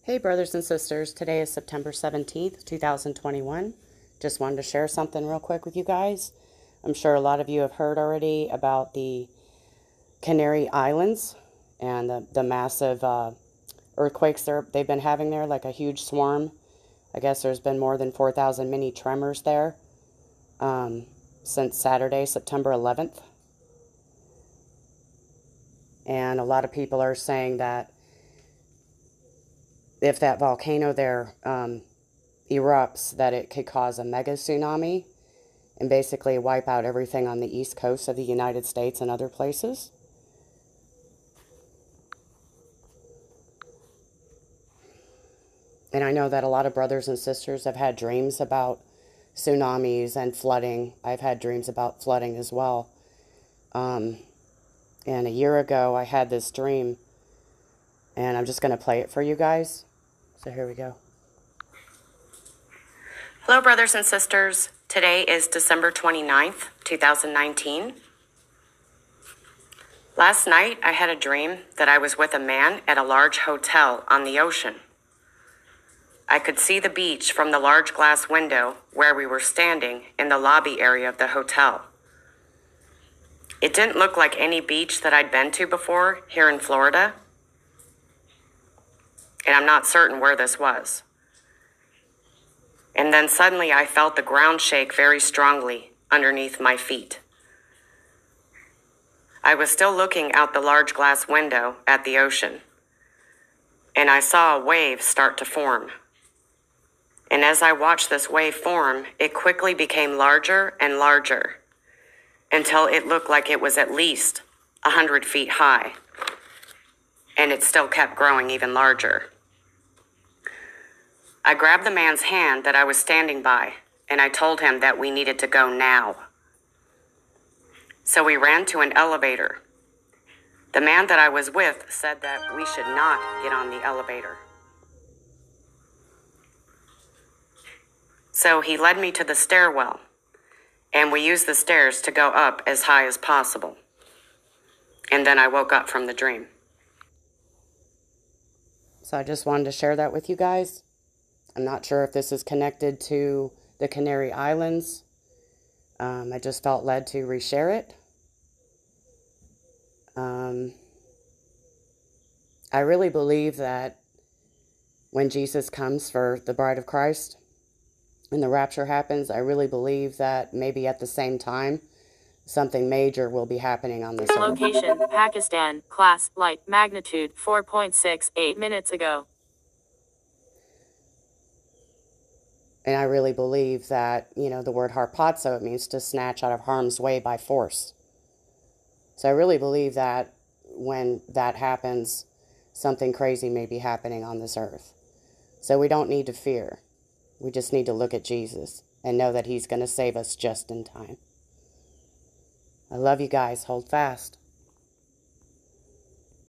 Hey brothers and sisters, today is September 17th, 2021. Just wanted to share something real quick with you guys. I'm sure a lot of you have heard already about the Canary Islands and the massive earthquakes they've been having there, like a huge swarm. I guess there's been more than 4,000 mini tremors there since Saturday, September 11th. And a lot of people are saying that if that volcano there erupts, that it could cause a mega tsunami and basically wipe out everything on the east coast of the United States and other places. And I know that a lot of brothers and sisters have had dreams about tsunamis and flooding. I've had dreams about flooding as well. And a year ago, I had this dream, and I'm just going to play it for you guys. So here we go. Hello, brothers and sisters. Today is December 29th, 2019. Last night, I had a dream that I was with a man at a large hotel on the ocean. I could see the beach from the large glass window where we were standing in the lobby area of the hotel. It didn't look like any beach that I'd been to before here in Florida, and I'm not certain where this was. And then suddenly I felt the ground shake very strongly underneath my feet. I was still looking out the large glass window at the ocean, and I saw a wave start to form. And as I watched this wave form, it quickly became larger and larger until it looked like it was at least 100 feet high. And it still kept growing even larger. I grabbed the man's hand that I was standing by, and I told him that we needed to go now. So we ran to an elevator. The man that I was with said that we should not get on the elevator. So he led me to the stairwell, and we used the stairs to go up as high as possible. And then I woke up from the dream. So I just wanted to share that with you guys. I'm not sure if this is connected to the Canary Islands. I just felt led to reshare it. I really believe that when Jesus comes for the bride of Christ and the rapture happens, I really believe that maybe at the same time, something major will be happening on this earth. Location, Pakistan, class, light, magnitude, 4.6, 8 minutes ago. And I really believe that, the word harpazo, it means to snatch out of harm's way by force. So I really believe that when that happens, something crazy may be happening on this earth. So we don't need to fear. We just need to look at Jesus and know that he's going to save us just in time. I love you guys. Hold fast.